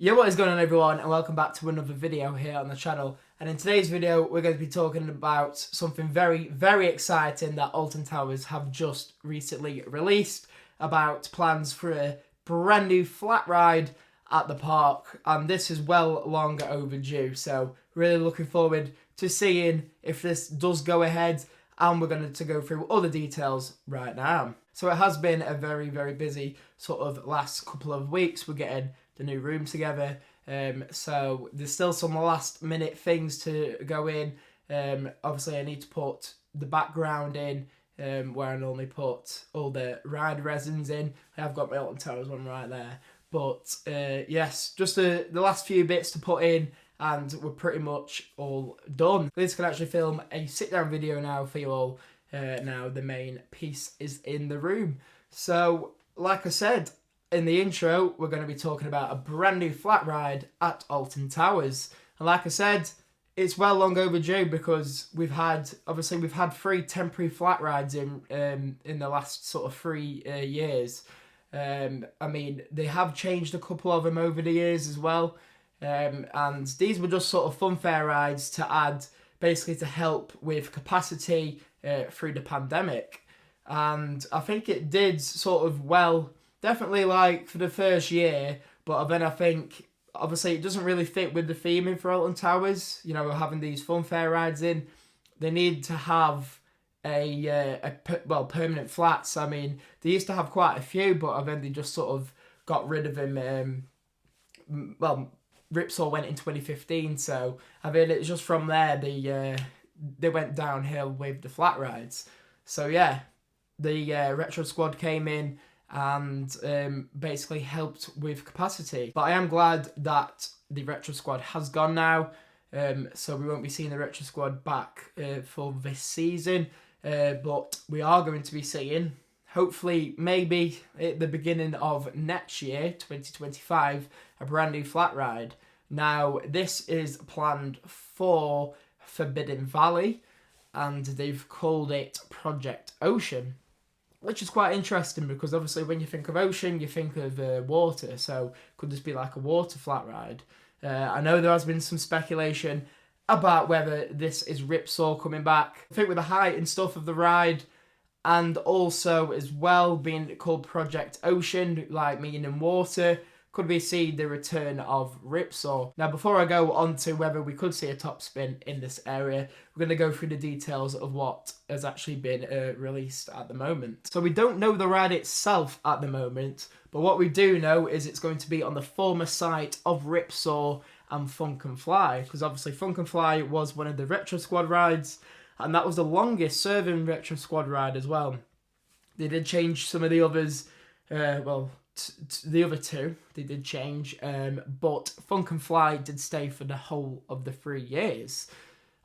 Yo, what is going on everyone, and welcome back to another video here on the channel. And in today's video we're going to be talking about something very exciting that Alton Towers have just recently released about plans for a brand new flat ride at the park, and this is well long overdue, so really looking forward to seeing if this does go ahead, and we're going to go through all the details right now. So it has been a very busy sort of last couple of weeks. We're getting the new room together, so there's still some last minute things to go in. Obviously I need to put the background in, where I normally put all the ride resins in. I've got my Alton Towers one right there, but yes, just the last few bits to put in and we're pretty much all done. This can actually film a sit down video now for you all. Now the main piece is in the room. So like I said in the intro, we're going to be talking about a brand new flat ride at Alton Towers. And like I said, it's well long overdue because we've had 3 temporary flat rides in the last sort of 3 years. I mean, they have changed a couple of them over the years as well. And these were just sort of funfair rides to add, basically to help with capacity through the pandemic. And I think it did sort of well, definitely like for the first year, but then I think obviously it doesn't really fit with the theming for Alton Towers. You know, having these funfair rides in, they need to have permanent flats. I mean, they used to have quite a few, but then they just sort of got rid of them. Ripsaw went in 2015, so I mean it's just from there they went downhill with the flat rides. So yeah, the Retro Squad came in and basically helped with capacity. But I am glad that the Retro Squad has gone now, so we won't be seeing the Retro Squad back for this season, but we are going to be seeing, hopefully maybe at the beginning of next year, 2025, a brand new flat ride. Now this is planned for Forbidden Valley, and they've called it Project Ocean, which is quite interesting because obviously when you think of ocean, you think of water, so could this be like a water flat ride? I know there has been some speculation about whether this is Ripsaw coming back. I think with the height and stuff of the ride, and also as well being called Project Ocean, like meaning water, could we see the return of Ripsaw? Now before I go on to whether we could see a top spin in this area, we're going to go through the details of what has actually been released at the moment. So we don't know the ride itself at the moment, but what we do know is it's going to be on the former site of Ripsaw and Funk and Fly, because obviously Funk and Fly was one of the Retro Squad rides, and that was the longest serving Retro Squad ride as well. They did change some of the others, the other two, they did change, but Funk and Fly did stay for the whole of the 3 years,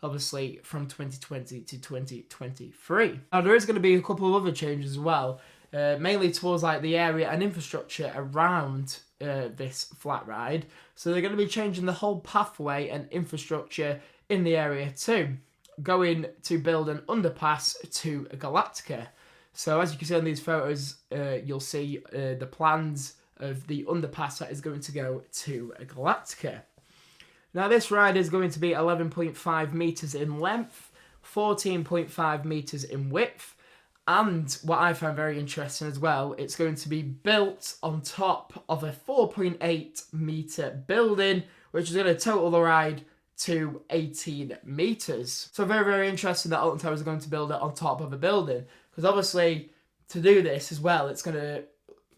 obviously from 2020 to 2023. Now there is going to be a couple of other changes as well, mainly towards like the area and infrastructure around this flat ride. So they're going to be changing the whole pathway and infrastructure in the area too, going to build an underpass to Galactica. So as you can see on these photos, you'll see the plans of the underpass that is going to go to Galactica. Now this ride is going to be 11.5 metres in length, 14.5 metres in width, and what I found very interesting as well, it's going to be built on top of a 4.8 metre building, which is going to total the ride to 18 metres. So very interesting that Alton Towers are going to build it on top of a building, because obviously to do this as well, it's going to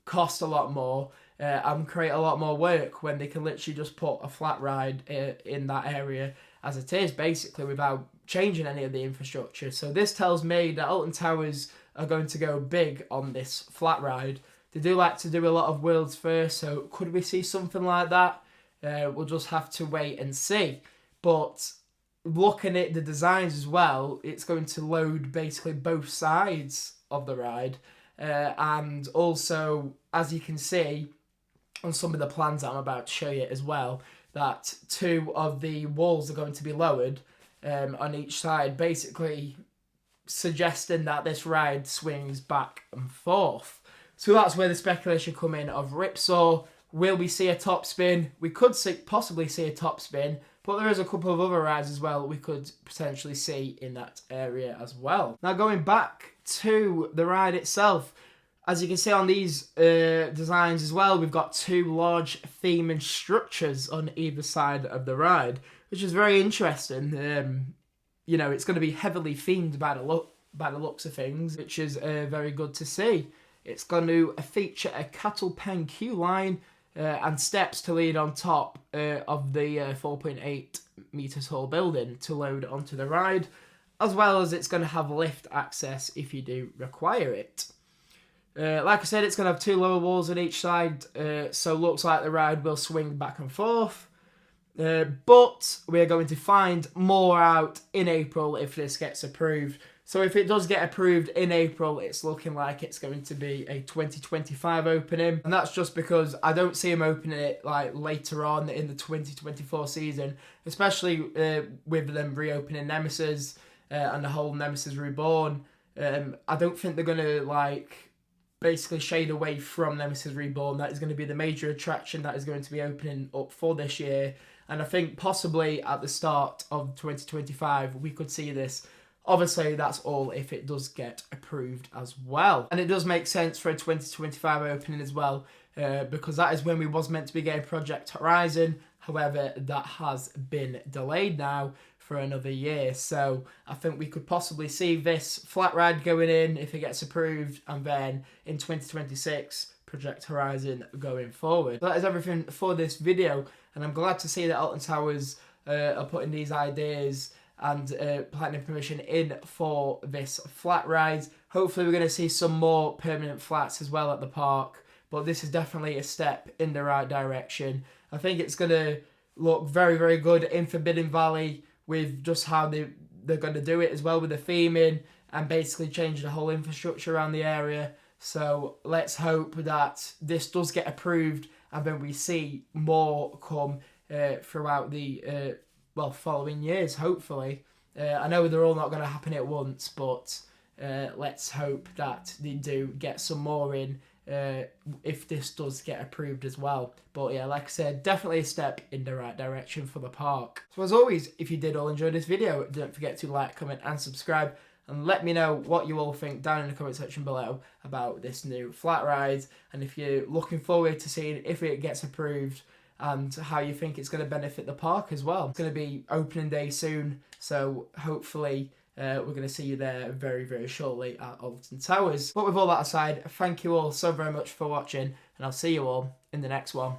cost a lot more and create a lot more work when they can literally just put a flat ride in that area as it is, basically without changing any of the infrastructure. So this tells me that Alton Towers are going to go big on this flat ride. They do like to do a lot of worlds first, so could we see something like that? We'll just have to wait and see. But looking at the designs as well, it's going to load basically both sides of the ride, and also, as you can see on some of the plans that I'm about to show you as well, that 2 of the walls are going to be lowered on each side, basically suggesting that this ride swings back and forth. So that's where the speculation come in of Ripsaw Will we see a top spin? We could possibly see a top spin, but there is a couple of other rides as well we could potentially see in that area as well. Now going back to the ride itself, as you can see on these designs as well, we've got two large theming structures on either side of the ride, which is very interesting. You know, it's going to be heavily themed by the looks of things, which is very good to see. It's going to feature a cattle pen queue line and steps to lead on top of the 4.8 metre tall building to load onto the ride, as well as it's going to have lift access if you do require it. Like I said, it's going to have two lower walls on each side, so looks like the ride will swing back and forth. But we're going to find more out in April if this gets approved. So if it does get approved in April, it's looking like it's going to be a 2025 opening. And that's just because I don't see them opening it like later on in the 2024 season, especially with them reopening Nemesis and the whole Nemesis Reborn. I don't think they're going to like basically shade away from Nemesis Reborn. That is going to be the major attraction that is going to be opening up for this year. And I think possibly at the start of 2025, we could see this. Obviously, that's all if it does get approved as well. And it does make sense for a 2025 opening as well, because that is when we was meant to be getting Project Horizon. However, that has been delayed now for another year. So I think we could possibly see this flat ride going in if it gets approved, and then in 2026, Project Horizon going forward. So that is everything for this video, and I'm glad to see that Alton Towers are putting these ideas and planning permission in for this flat ride. Hopefully we're going to see some more permanent flats as well at the park, but this is definitely a step in the right direction. I think it's going to look very, very good in Forbidden Valley with just how they're going to do it as well with the theming and basically change the whole infrastructure around the area. So let's hope that this does get approved and then we see more come throughout the following years, hopefully. I know they're all not going to happen at once, but let's hope that they do get some more in if this does get approved as well. But yeah, like I said, definitely a step in the right direction for the park. So as always, if you did all enjoy this video, don't forget to like, comment and subscribe, and let me know what you all think down in the comment section below about this new flat ride, and if you're looking forward to seeing if it gets approved and how you think it's going to benefit the park as well. It's going to be opening day soon, so hopefully we're going to see you there very, very shortly at Alton Towers. But with all that aside, thank you all so very much for watching, and I'll see you all in the next one.